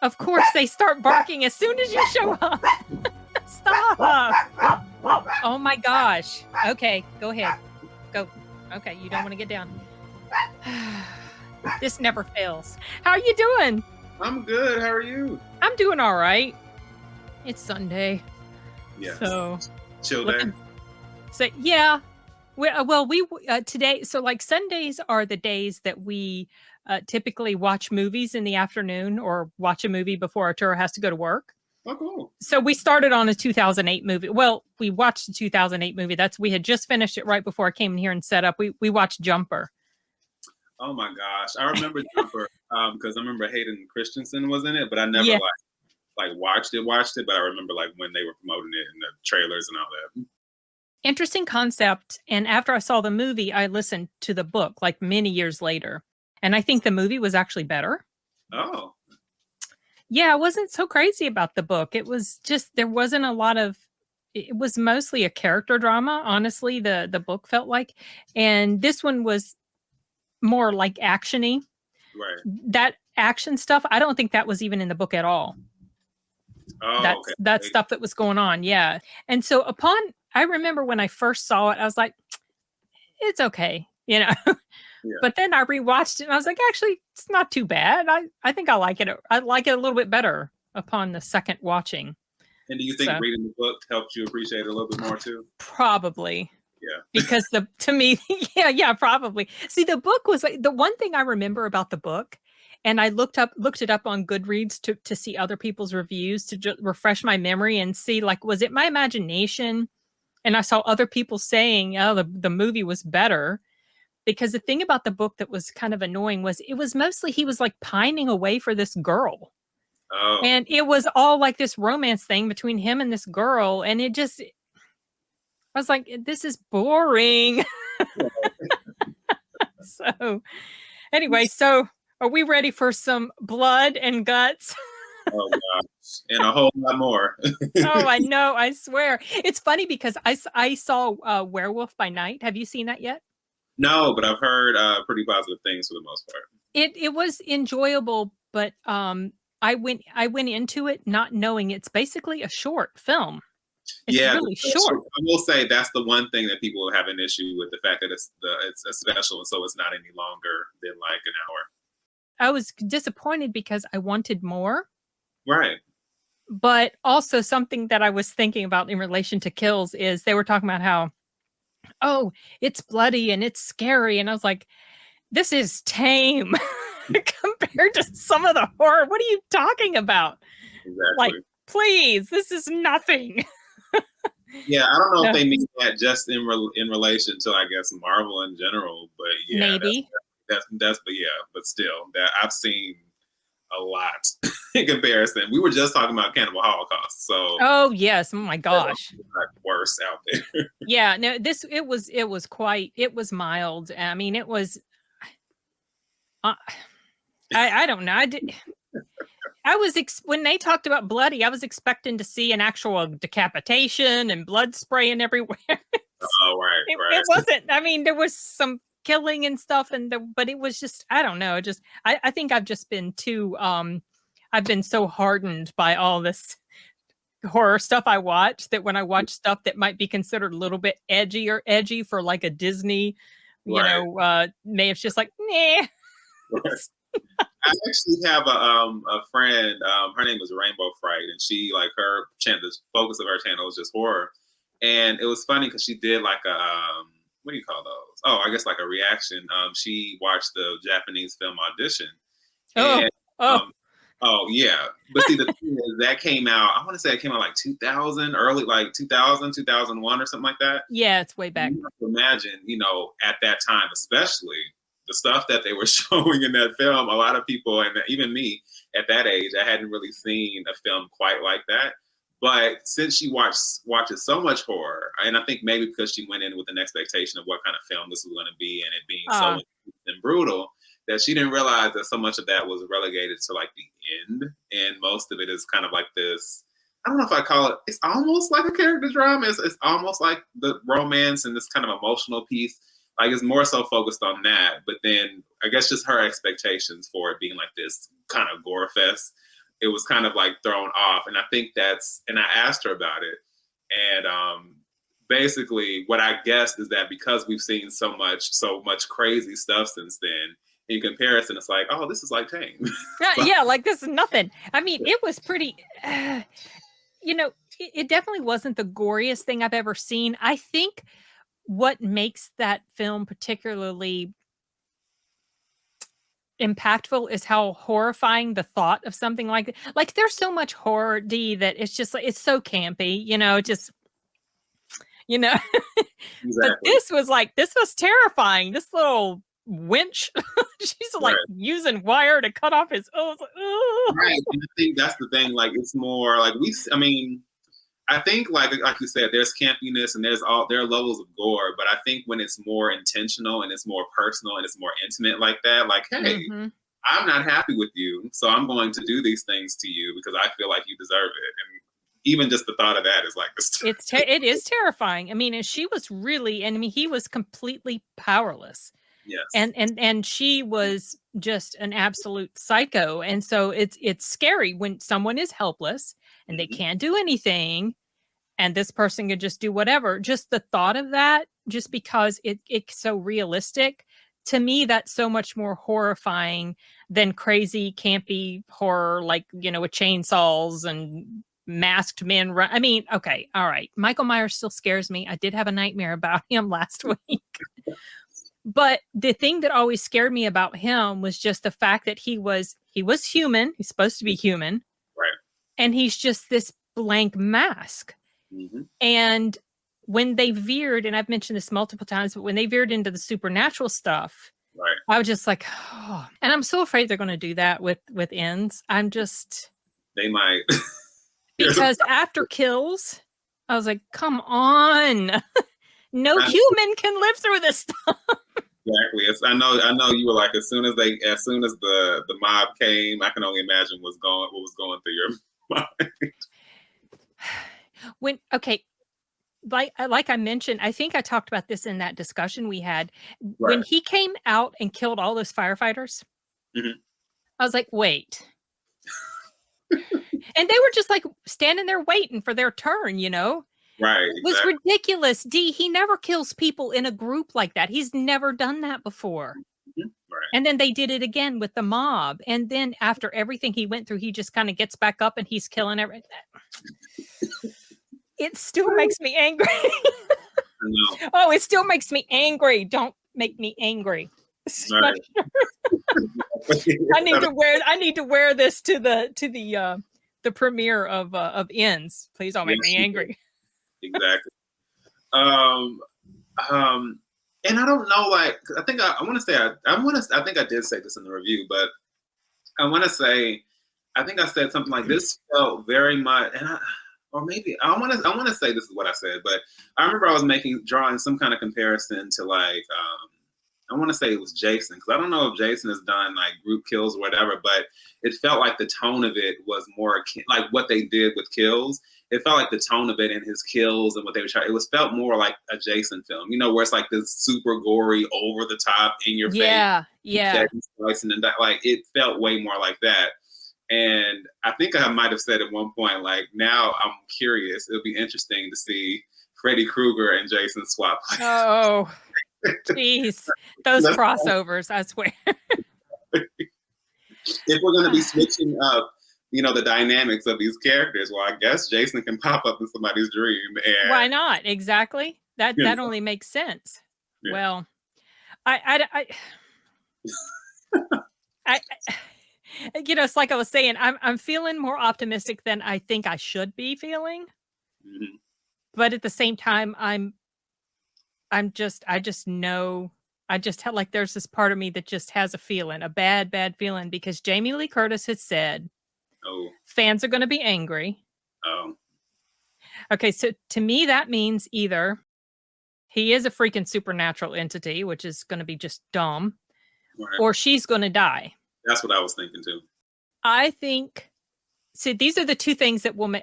Of course, they start barking as soon as you show up. Stop. Oh my gosh. Okay, go ahead. Go. Okay, you don't want to get down. This never fails. How are you doing? I'm good. How are you? I'm doing all right. It's Sunday. Yes. So Chill day. So yeah. We today, so like Sundays are the days that we typically watch movies in the afternoon or watch a movie before Arturo has to go to work. Oh, cool. So we started on a 2008 movie. Well, we watched a 2008 movie. We had just finished it right before I came in here and set up. We watched Jumper. Oh my gosh. I remember Jumper because I remember Hayden Christensen was in it, but I never watched it, but I remember like when they were promoting it in the trailers and all that. Interesting concept. And after I saw the movie, I listened to the book like many years later. And I think the movie was actually better. Oh. Yeah, I wasn't so crazy about the book. It was just, there wasn't a lot of, it was mostly a character drama, honestly, the book felt like. And this one was more like action-y. Right. That action stuff, I don't think that was even in the book at all. Oh, that stuff that was going on, yeah. And so I remember when I first saw it, I was like, it's okay, you know. Yeah. But then I rewatched it and I was like, actually, it's not too bad. I think I like it. I like it a little bit better upon the second watching. And do you think reading the book helped you appreciate it a little bit more too? Probably. Yeah. Because to me, yeah, probably. See, the book was like the one thing I remember about the book, and I looked it up on Goodreads to see other people's reviews to just refresh my memory and see, like, was it my imagination? And I saw other people saying, oh, the movie was better. Because the thing about the book that was kind of annoying was it was mostly he was like pining away for this girl. Oh. And it was all like this romance thing between him and this girl. And I was like, this is boring. So anyway, so are we ready for some blood and guts? Oh gosh, and a whole lot more. Oh, I know. I swear. It's funny because I saw Werewolf by Night. Have you seen that yet? No, but I've heard pretty positive things for the most part. It was enjoyable, but I went into it not knowing it's basically a short film. It's really short. I will say that's the one thing that people have an issue with, the fact that it's a special, and so it's not any longer than like an hour. I was disappointed because I wanted more. Right. But also something that I was thinking about in relation to kills is they were talking about how, oh, it's bloody and it's scary. And I was like, this is tame compared to some of the horror. What are you talking about? Exactly. Like, please, this is nothing. Yeah, I don't know if they mean that just in relation to, I guess, Marvel in general, but yeah, maybe that's but still, that I've seen a lot in comparison. We were just talking about Cannibal Holocaust, so oh yes, oh my gosh, worse out there. Yeah, no, it was mild. I mean, it was. I don't know. When they talked about bloody, I was expecting to see an actual decapitation and blood spraying everywhere. Oh, right. It wasn't. I mean, there was some killing and stuff, but it was just, I don't know. I think I've just been too, I've been so hardened by all this horror stuff I watch that when I watch stuff that might be considered a little bit edgy for like a Disney, maybe it's just like, nah. Right. I actually have a friend. Her name was Rainbow Fright, and she, like, her channel, the focus of her channel was just horror. And it was funny because she did like a what do you call those? Oh, I guess like a reaction. She watched the Japanese film Audition. Oh yeah. But see, the thing is, that came out, I want to say it came out like 2000, early like 2000, 2001 or something like that. Yeah, it's way back. You have to imagine, at that time, especially the stuff that they were showing in that film, a lot of people, and even me at that age, I hadn't really seen a film quite like that. But since she watches so much horror, and I think maybe because she went in with an expectation of what kind of film this was going to be, and it being so intense and brutal, that she didn't realize that so much of that was relegated to like the end, and most of it is kind of like this. I don't know if I call it. It's almost like a character drama. It's almost like the romance and this kind of emotional piece. Like, it's more so focused on that. But then I guess just her expectations for it being like this kind of gore fest it was kind of like thrown off. And I think and I asked her about it. And basically what I guessed is that because we've seen so much crazy stuff since then, in comparison, it's like, oh, this is like tame. Yeah, like this is nothing. I mean, it was pretty, it definitely wasn't the goriest thing I've ever seen. I think what makes that film particularly impactful is how horrifying the thought of something like there's so much horror, D, that it's just like, it's so campy, just, Exactly. But this was terrifying. This little winch, she's like using wire to cut off his right. And I think that's the thing, like it's more like I think like you said, there's campiness and there are levels of gore, but I think when it's more intentional and it's more personal and it's more intimate like that, like, hey, I'm not happy with you, so I'm going to do these things to you because I feel like you deserve it. And even just the thought of that is like it is terrifying. I mean, and she was really, and I mean, he was completely powerless. Yes. And she was just an absolute psycho. And so it's scary when someone is helpless and they can't do anything and this person could just do whatever. Just the thought of that, just because it's so realistic, to me, that's so much more horrifying than crazy, campy horror, like, with chainsaws and masked men run. I mean, okay, all right. Michael Myers still scares me. I did have a nightmare about him last week. But the thing that always scared me about him was just the fact that he was human. He's supposed to be human. Right. And he's just this blank mask. And when they veered, and I've mentioned this multiple times, but when they veered into the supernatural stuff, I was just like, oh. And I'm so afraid they're going to do that with ends. They might. Because after Kills, I was like, come on. No human can live through this stuff. Exactly. I know you were like, as soon as the mob came, I can only imagine what was going through your mind. Like I mentioned, I think I talked about this in that discussion we had. When he came out and killed all those firefighters, I was like, wait. And they were just like standing there waiting for their turn, Right. It was ridiculous. D, he never kills people in a group like that. He's never done that before. Right. And then they did it again with the mob. And then after everything he went through, he just kind of gets back up and he's killing everything. It still makes me angry. Oh, it still makes me angry. Don't make me angry. Right. I need to wear this to the premiere of Ends. Please don't make me angry. Exactly. And I don't know, like, I think I think I did say this in the review, but I want to say, I think I said something like this felt very much, or maybe I want to say this is what I said, but I remember I was drawing some kind of comparison to like, I want to say it was Jason, because I don't know if Jason has done like group kills or whatever, but it felt like the tone of it was more like what they did with Kills. It felt like the tone of it and his kills and what they were trying. Felt more like a Jason film, where it's like this super gory, over the top, in your face. Yeah. And that, like, it felt way more like that. And I think I might have said at one point, like, now I'm curious. It'll be interesting to see Freddy Krueger and Jason swap. Oh, jeez, those crossovers! I swear. If we're going to be switching up, the dynamics of these characters, well, I guess Jason can pop up in somebody's dream. And why not? Exactly. That only makes sense. Yeah. Well, I it's like I was saying, I'm feeling more optimistic than I think I should be feeling. But at the same time, I just know, like, there's this part of me that just has a feeling, a bad feeling, because Jamie Lee Curtis has said, fans are going to be angry. Okay, so to me, that means either he is a freaking supernatural entity, which is going to be just dumb, or she's going to die. That's what I was thinking too. I think, see, these are the two things that will make,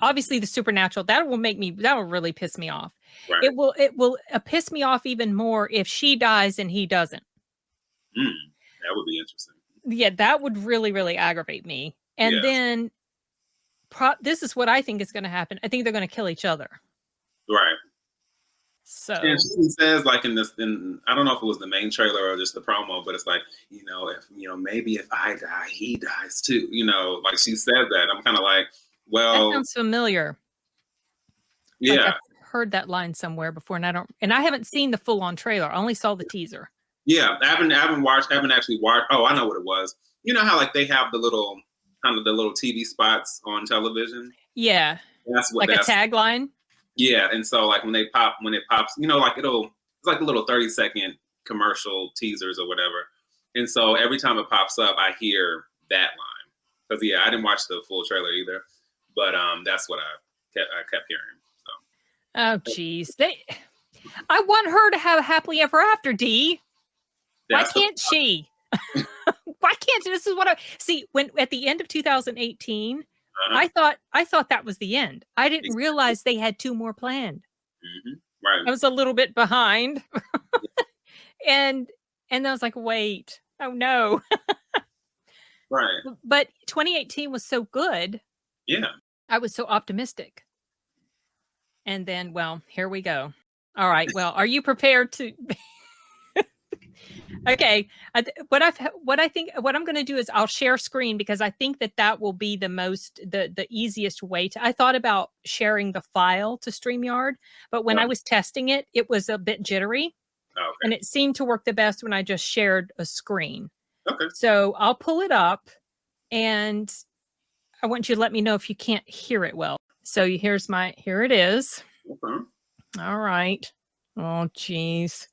obviously the supernatural, that will really piss me off. Right. It will piss me off even more if she dies and he doesn't. That would be interesting. Yeah, that would really, really aggravate me. And then this is what I think is going to happen. I think they're going to kill each other. Right. So and she says, like, in I don't know if it was the main trailer or just the promo, but it's like, maybe if I die, he dies too. Like she said that. I'm kind of like, well, that sounds familiar. Yeah. Like I've heard that line somewhere before, and I haven't seen the full on trailer. I only saw the teaser. Yeah, I haven't actually watched. Oh, I know what it was. You know how like they have the little TV spots on television? Yeah. That's what a tagline. Yeah, and so like when it pops, like it's like a little 30-second commercial teasers or whatever. And so every time it pops up, I hear that line. Because I didn't watch the full trailer either, but that's what I kept hearing. So. Oh geez, I want her to have a happily ever after, D. Why can't she? Why can't she? This is what I see when at the end of 2018. I thought that was the end. I didn't realize they had 2 more planned. Right. I was a little bit behind. and I was like, wait, oh no. Right. But 2018 was so good. Yeah. I was so optimistic. And then, well, here we go. All right. Well, are you prepared to Okay. What I'm going to do is I'll share screen because I think that will be the easiest way to. I thought about sharing the file to StreamYard, but when I was testing it, it was a bit jittery. Okay. And it seemed to work the best when I just shared a screen. Okay. So I'll pull it up and I want you to let me know if you can't hear it well. So here it is. Okay. All right. Oh, geez.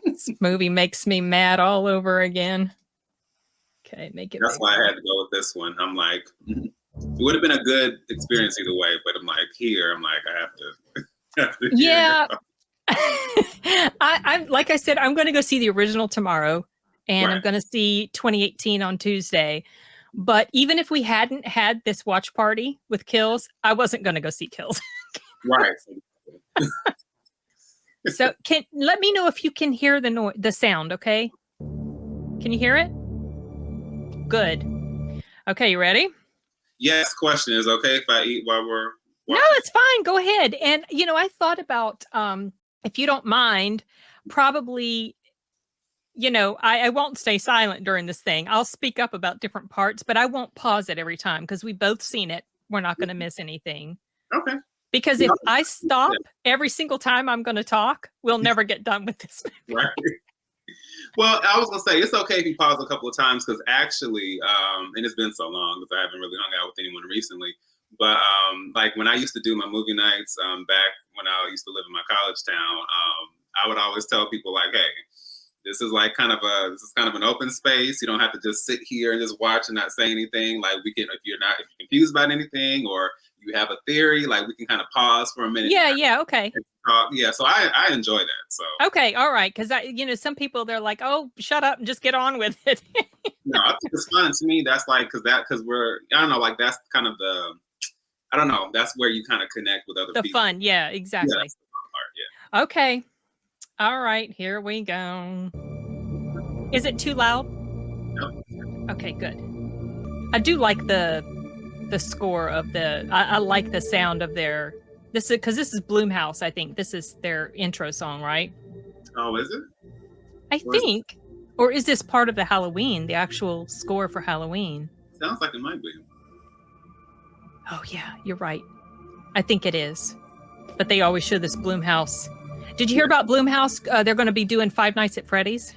This movie makes me mad all over again. Okay, make it. That's why I had to go with this one. I'm like, it would have been a good experience either way, but I'm like, I have to. Yeah. I'm like I said, I'm going to go see the original tomorrow, and I'm going to see 2018 on Tuesday. But even if we hadn't had this watch party with Kills, I wasn't going to go see Kills. Right. So let me know if you can hear the sound, okay? Can you hear it? Good. Okay, you ready? Yes. Question is okay if I eat while we're watching? No, it's fine. Go ahead. And I thought about if you don't mind, probably I won't stay silent during this thing. I'll speak up about different parts, but I won't pause it every time because we've both seen it. We're not going to miss anything. Okay. Because if I stop every single time I'm going to talk, we'll never get done with this. Right. Well, I was going to say, it's okay if you pause a couple of times because actually, and it's been so long because I haven't really hung out with anyone recently, but like when I used to do my movie nights back when I used to live in my college town, I would always tell people like, hey, this is kind of an open space. You don't have to just sit here and just watch and not say anything. Like if you're confused about anything or you have a theory, like we can kind of pause for a minute. Yeah, okay. Yeah, so I enjoy that. So okay, all right, because some people they're like, oh, shut up and just get on with it. No, I think it's fun to me. That's like because we're I don't know, like that's kind of I don't know. That's where you kind of connect with other people. The fun, yeah, exactly. Yeah, that's the fun part, yeah. Okay, all right, here we go. Is it too loud? No. Okay, good. I do like the score of I like the sound of their this is Blumhouse. I think this is their intro song, right? Oh, is it? I think, or is this part of the Halloween, the actual score for Halloween? Sounds like it might be. Oh yeah, you're right. I think it is, but they always show this Blumhouse. Did you hear about Blumhouse? They're going to be doing Five Nights at Freddy's.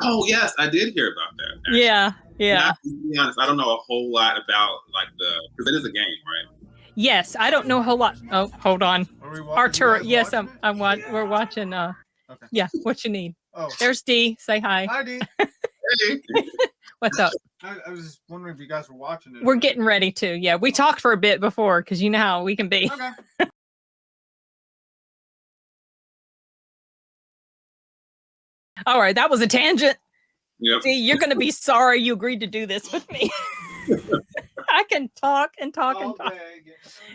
Oh yes, I did hear about that. Actually. Yeah. To be honest, I don't know a whole lot about because it is a game, right? Yes, I don't know a whole lot. Oh, hold on. Artur, yes, we're watching. Okay. Yeah, what you need? Oh, there's D. Say hi. Hi, D. Hey. What's up? I was just wondering if you guys were watching it. We're getting ready to. Yeah, we talked for a bit before because you know how we can be. Okay. All right, that was a tangent. Yep. See, you're going to be sorry you agreed to do this with me. I can talk and talk and talk.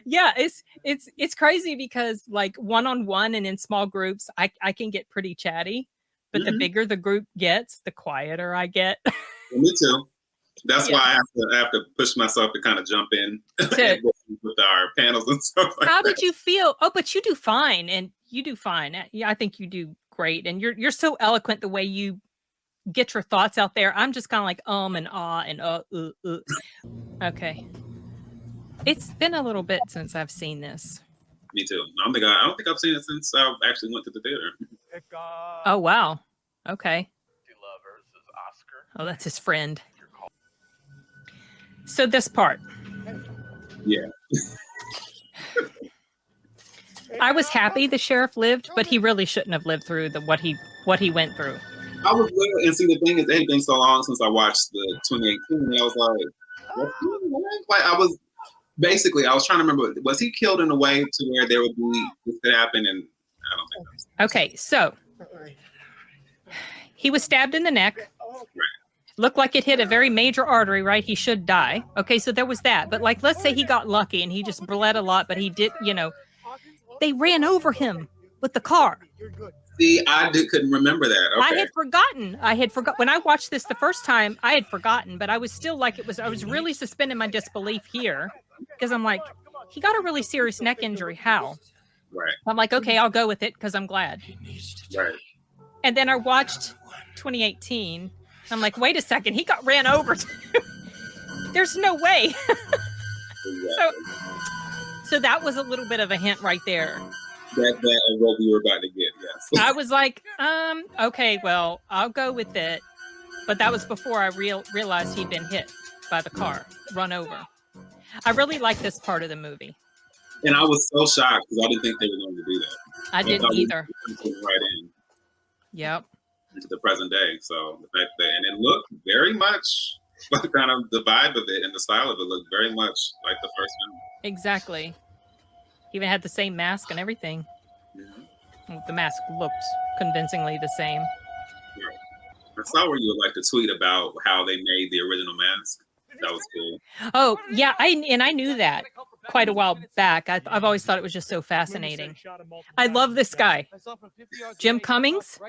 Yeah, it's crazy because like one-on-one and in small groups, I can get pretty chatty, but the bigger the group gets, the quieter I get. Me too. That's why I have to push myself to kind of jump in with our panels and stuff like How that. did you feel? Oh, but you do fine, and you do fine. Yeah, I think you do great, and you're so eloquent the way you get your thoughts out there. I'm just kind of like and ah and Okay. It's been a little bit since I've seen this. Me too. I don't think I've seen it since I actually went to the theater. Oh wow. Okay. Oh, that's his friend. So this part. Yeah. I was happy the sheriff lived, but he really shouldn't have lived through what he went through. I was little, and see the thing is, it had been so long since I watched the 2018, and I was like, I was trying to remember, was he killed in a way to where there would be this could happen? And I don't think that's okay. So he was stabbed in the neck. right. Looked like it hit a very major artery, right? He should die. Okay, so there was that. But like, let's say he got lucky and he just bled a lot, but he did, they ran over him with the car. See, couldn't remember that. Okay. I had forgotten. When I watched this the first time, I had forgotten, but I was still like, I was really suspending my disbelief here because I'm like, he got a really serious neck injury. How? Right. I'm like, okay, I'll go with it because I'm glad. Right. And then I watched 2018. I'm like, wait a second, he got ran over. There's no way. So that was a little bit of a hint right there. That what we were about to get, yes. I was like, okay, well, I'll go with it. But that was before I realized he'd been hit by the car, run over. I really like this part of the movie. And I was so shocked because I didn't think they were going to do that. I didn't either. Right in. Yep. Into the present day. So the fact that, and it looked very much like kind of the vibe of it and the style of it looked very much like the first film. Exactly. Even had the same mask and everything. Mm-hmm. The mask looked convincingly the same. Right. I saw where you would like to tweet about how they made the original mask. That was cool. Oh yeah, I knew that quite a while back. I've always thought it was just so fascinating. I love this guy, Jim Cummings.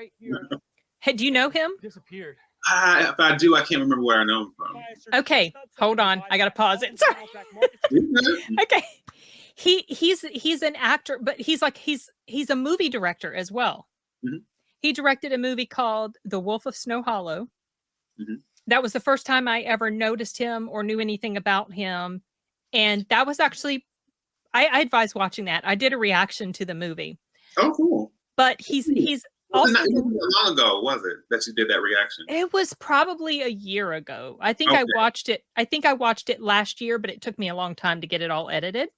Hey, do you know him? Disappeared. If I do, I can't remember where I know him from. Okay, hold on. I gotta pause it. Sorry. Okay. He's an actor, but he's a movie director as well. Mm-hmm. He directed a movie called The Wolf of Snow Hollow. Mm-hmm. That was the first time I ever noticed him or knew anything about him. And that was actually, I advise watching that. I did a reaction to the movie. Oh, cool. But he's also, it wasn't that long ago, was it, that you did that reaction? It was probably a year ago. I think I watched it last year, but it took me a long time to get it all edited.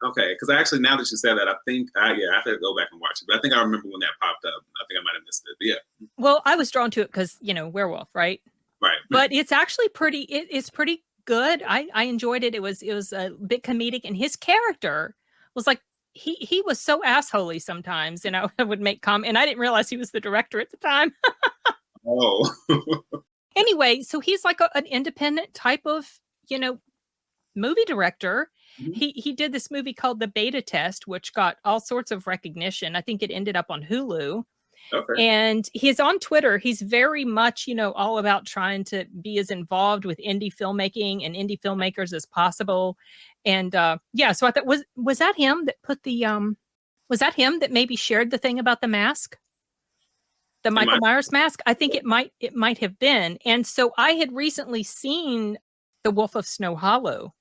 Okay, because actually, now that you said that, I think, I have to go back and watch it. But I think I remember when that popped up. I think I might have missed it. But yeah. Well, I was drawn to it because, werewolf, right? Right. But it's actually it's pretty good. I enjoyed it. It was a bit comedic, and his character was like, he was so assholey sometimes, and I would make comment, and I didn't realize he was the director at the time. Oh. Anyway, so he's like an independent type of, movie director. Mm-hmm. He did this movie called The Beta Test, which got all sorts of recognition. I think it ended up on Hulu. Okay. And he's on Twitter. He's very much, all about trying to be as involved with indie filmmaking and indie filmmakers as possible. And so I thought, was that him that put was that him that maybe shared the thing about the mask? The Michael Myers mask? I think it might have been. And so I had recently seen The Wolf of Snow Hollow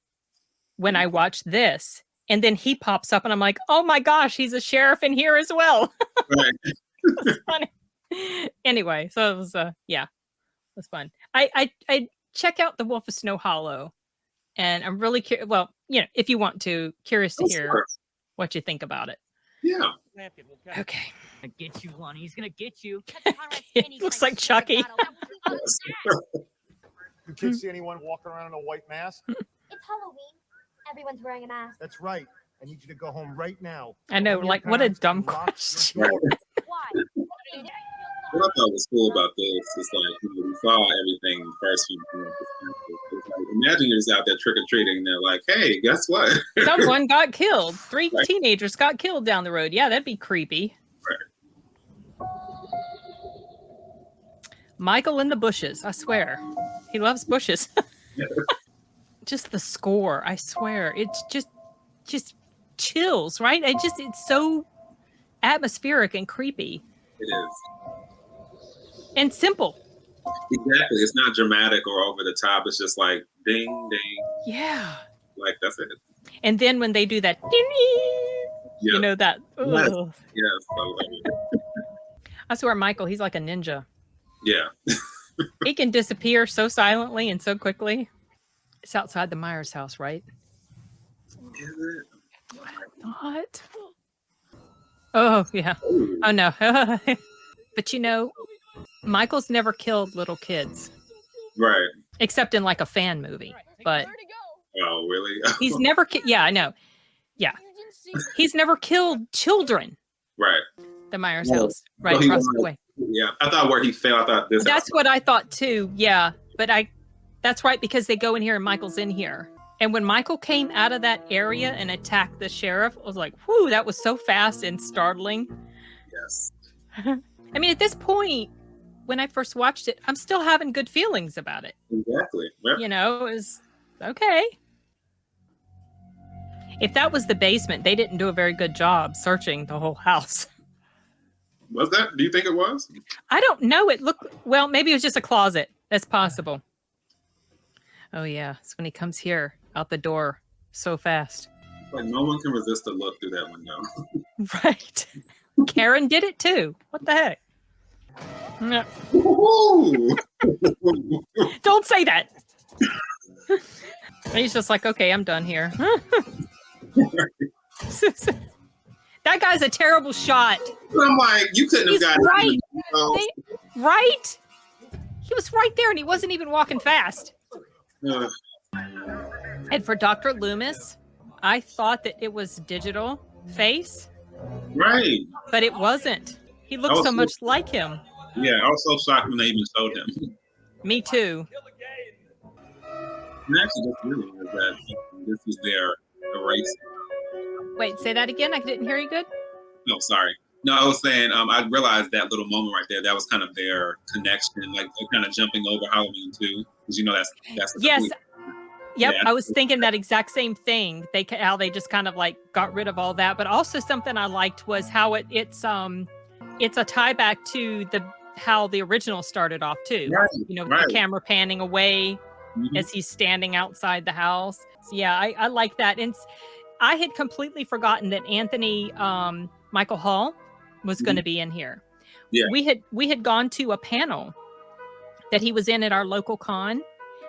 when I watched this. And then he pops up and I'm like, oh my gosh, he's a sheriff in here as well. Right. It was funny. Anyway, so it was it was fun. I check out The Wolf of Snow Hollow, and I'm really curious. Well, if you want to, curious to hear what you think about it. Yeah. Okay. Gonna get you, Lonnie. He's gonna get you. It looks like Chucky. You kids see anyone walking around in a white mask? It's Halloween. Everyone's wearing a mask. That's right. I need you to go home right now. I know, like, what a dumb question. Why? What I thought was cool about this is like, we saw everything first. Imagine you're just out there trick-or-treating and they're like, hey, guess what? Someone got killed. 3 teenagers got killed down the road. Yeah, that'd be creepy. Right. Michael in the bushes. I swear. He loves bushes. Just the score, I swear, it's just chills, right? It's so atmospheric and creepy. It is. And simple. Exactly. It's not dramatic or over the top. It's just like ding, ding. Yeah. Like that's it. And then when they do that, you know that. Yes. Ugh. Yes. I swear, Michael, he's like a ninja. Yeah. He can disappear so silently and so quickly. It's outside the Meyers house, right? Is it? What? Oh, yeah. Oh, no. But you know, Michael's never killed little kids. Right. Except in like a fan movie. But Oh, really? he's never yeah, I know. Yeah. He's never killed children. Right. The Meyers No. house. Right Well, across the way. Yeah. I thought where he fell, I thought this. That's what I thought too. Yeah. But that's right, because they go in here and Michael's in here. And when Michael came out of that area and attacked the sheriff, I was like, whew, that was so fast and startling. Yes. I mean, at this point, when I first watched it, I'm still having good feelings about it. Exactly. Yep. You know, it was okay. If that was the basement, they didn't do a very good job searching the whole house. Was that? Do you think it was? I don't know. It looked, well, maybe it was just a closet. That's possible. Oh, yeah. It's when he comes here out the door so fast. Like no one can resist a look through that window. Right. Karen did it too. What the heck? No. Don't say that. He's just like, okay, I'm done here. That guy's a terrible shot. I'm like, you couldn't have gotten right. it. Right? He was right there and he wasn't even walking fast. And for Dr. Loomis, I thought that it was digital face. Right. But it wasn't. He looked so much like him. Yeah, I was so shocked when they even showed him. Me too. And actually, just really is that this was their erase. Wait, say that again? I didn't hear you good. No, sorry. No, I was saying I realized that little moment right there. That was kind of their connection, like they're kind of jumping over Halloween 2, because you know that's the yes. complete. Yep, Yeah. I was thinking that exact same thing. How they just kind of like got rid of all that, but also something I liked was how it's a tie back to how the original started off too. Right, You know, right. the camera panning away as he's standing outside the house. So yeah, I like that. And I had completely forgotten that Anthony Michael Hall was going to be in here. Yeah. We had gone to a panel that he was in at our local con.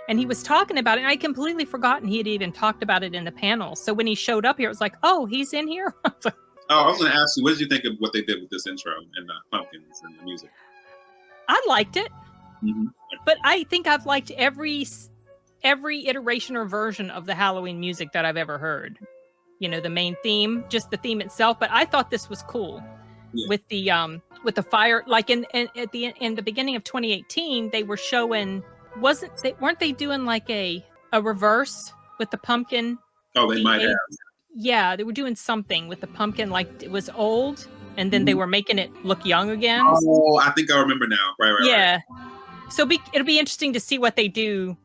And he was talking about it. And I completely forgotten he had even talked about it in the panel. So when he showed up here, it was like, oh, he's in here? Oh, I was going to ask you, what did you think of what they did with this intro and the pumpkins and the music? I liked it. Mm-hmm. But I think I've liked every iteration or version of the Halloween music that I've ever heard. You know, the main theme, just the theme itself. But I thought this was cool. Yeah. With the fire, like in the beginning of 2018, they were showing... weren't they doing like a reverse with the pumpkin? Oh, they might have. Yeah, they were doing something with the pumpkin, like it was old, and then they were making it look young again. Oh, I think I remember now. Right. Yeah. Right. So it'll be interesting to see what they do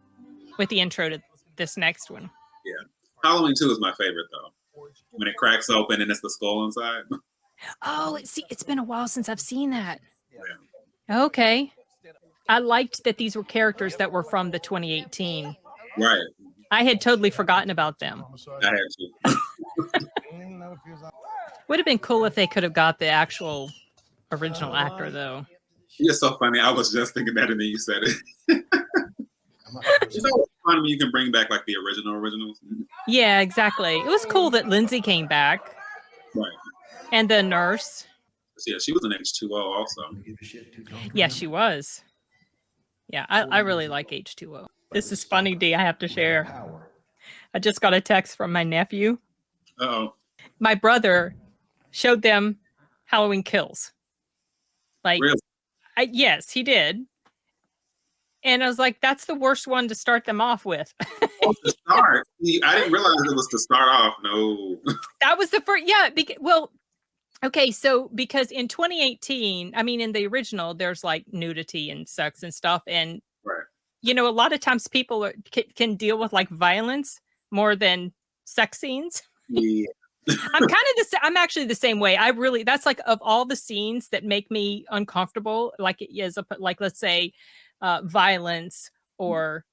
with the intro to this next one. Yeah, Halloween 2 is my favorite though. When it cracks open and it's the skull inside. Oh, it's been a while since I've seen that. Yeah. Okay. I liked that these were characters that were from the 2018. Right. I had totally forgotten about them. I had to. Would have been cool if they could have got the actual original actor, though. You're so funny. I was just thinking that, and then you said it. You know what's funny when you can bring back like the originals? Yeah, exactly. It was cool that Lindsay came back. Right. And the nurse. Yeah, she was an H2O also. Yeah, she was. Yeah, I really like H2O. This is funny, D. I have to share. I just got a text from my nephew. Uh-oh. My brother showed them Halloween Kills. Like, really? Yes, he did. And I was like, that's the worst one to start them off with. Oh, to start? I didn't realize it was to start off. No. That was the first. Yeah. Okay, so because in 2018, I mean, in the original, there's like nudity and sex and stuff. And, right. a lot of times people can deal with like violence more than sex scenes. Yeah. I'm actually the same way. That's like of all the scenes that make me uncomfortable, like it is like, let's say, violence or,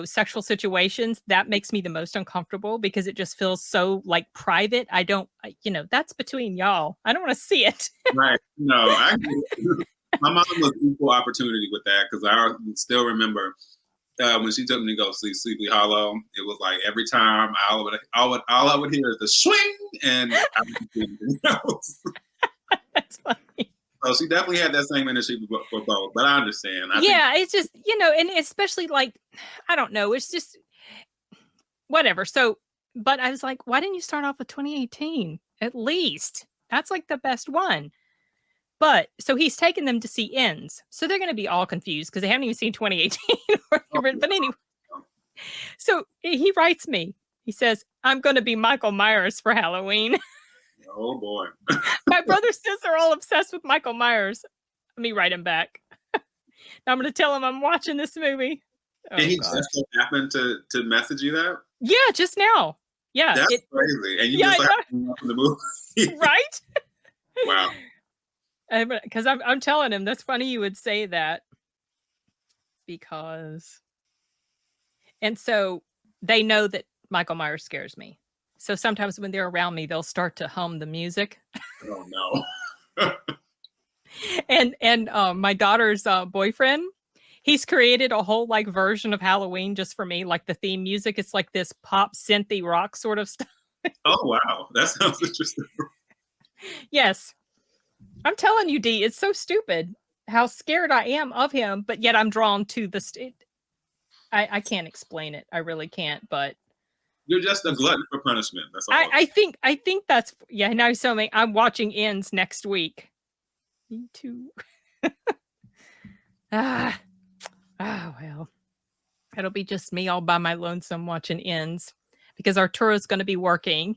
sexual situations, that makes me the most uncomfortable because it just feels so like private. That's between y'all. I don't want to see it. Right. No, my mom was equal opportunity with that because I still remember when she took me to go see Sleepy Hollow. It was like every time all I would hear is the swing, and I wouldn't see anything else. That's funny. So she definitely had that same energy for both, but I understand. It's just, and especially like, I don't know, it's just whatever. So, but I was like, why didn't you start off with 2018 at least? That's like the best one. But so he's taking them to see Ends. So they're going to be all confused because they haven't even seen 2018. But anyway, so he writes me. He says, I'm going to be Michael Myers for Halloween. Oh, boy. My brother says they're all obsessed with Michael Myers. Let me write him back. Now I'm going to tell him I'm watching this movie. And he just so happened to message you that? Yeah, just now. Yeah. That's crazy. And you just watching the movie. Right? Wow. Because I'm telling him, that's funny you would say that. Because. And so they know that Michael Myers scares me. So sometimes when they're around me, they'll start to hum the music. Oh, no. and my daughter's boyfriend, he's created a whole like version of Halloween just for me. Like the theme music, it's like this pop synthy rock sort of stuff. Oh, wow. That sounds interesting. Yes. I'm telling you, Dee, it's so stupid how scared I am of him, but yet I'm drawn to the I can't explain it. I really can't, but you're just a glutton for punishment. That's all. I think that's now you're telling me I'm watching Ends next week. Me too. Oh well. It'll be just me all by my lonesome watching Ends because Arturo's going to be working.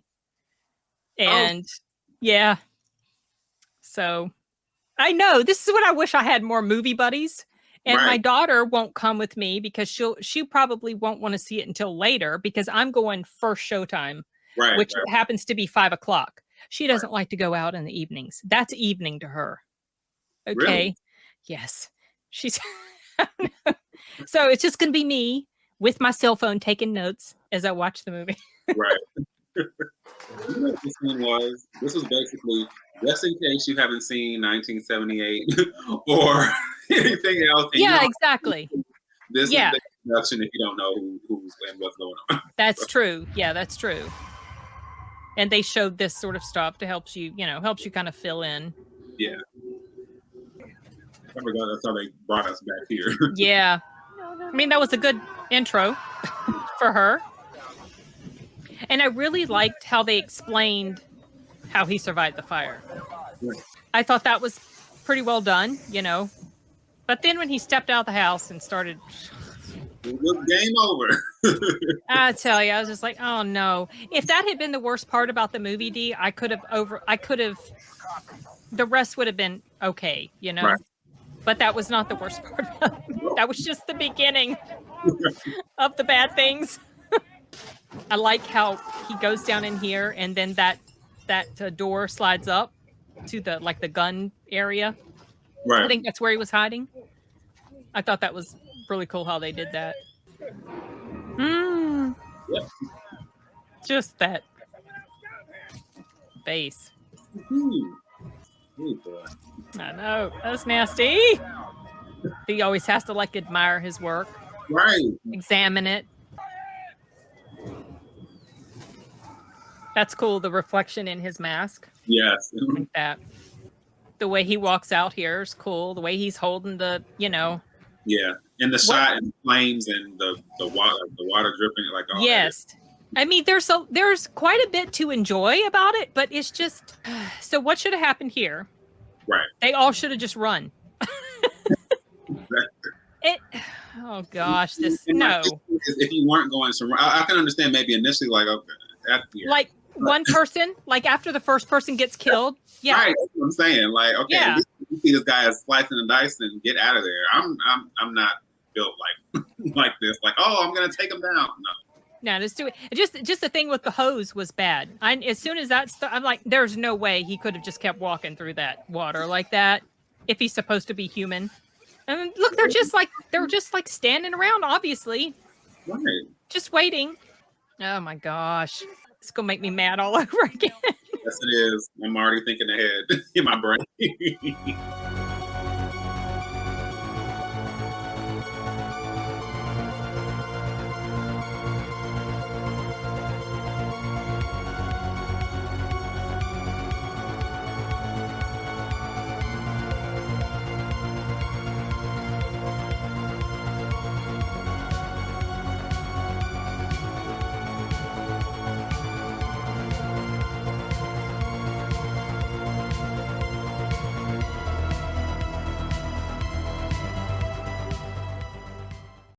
And yeah. So I know this is what I wish I had more movie buddies. And my daughter won't come with me because she probably won't want to see it until later because I'm going first showtime, which happens to be 5:00. She doesn't like to go out in the evenings. That's evening to her. Okay. Really? Yes. She's so it's just going to be me with my cell phone taking notes as I watch the movie. Right. You know what this scene was? This was basically just in case you haven't seen 1978 or anything else. Yeah, exactly. This is the introduction if you don't know who's and what's going on. That's true. Yeah, that's true. And they showed this sort of stuff to help you kind of fill in. Yeah. I forgot that's how they brought us back here. Yeah. I mean, that was a good intro for her. And I really liked how they explained how he survived the fire. Right. I thought that was pretty well done, But then when he stepped out of the house and started... It was game over. I tell you, I was just like, oh no. If that had been the worst part about the movie, Dee, the rest would have been okay, Right. But that was not the worst part about it. That was just the beginning of the bad things. I like how he goes down in here and then that door slides up to the gun area. Right. I think that's where he was hiding. I thought that was really cool how they did that. Yep. Just that face. I know. That's nasty. He always has to admire his work. Right. Examine it. That's cool. The reflection in his mask. Yes. Like that. The way he walks out here is cool. The way he's holding the. Yeah. And the shot and the flames and the water dripping all yes. I mean, there's quite a bit to enjoy about it, but it's just. So what should have happened here? Right. They all should have just run. Exactly. Oh gosh, this and no. If you weren't going to, I can understand maybe initially like one person, after the first person gets killed. Yeah, right. That's what I'm saying. Okay, you see this guy is slicing and dicing and get out of there. I'm not built like this. Like, oh, I'm gonna take him down. No. No, just the thing with the hose was bad. As soon as I'm like, there's no way he could have just kept walking through that water like that if he's supposed to be human. And look, they're just like standing around, obviously, Right. just waiting. Oh my gosh, it's gonna make me mad all over again. Yes, it is. I'm already thinking ahead in my brain.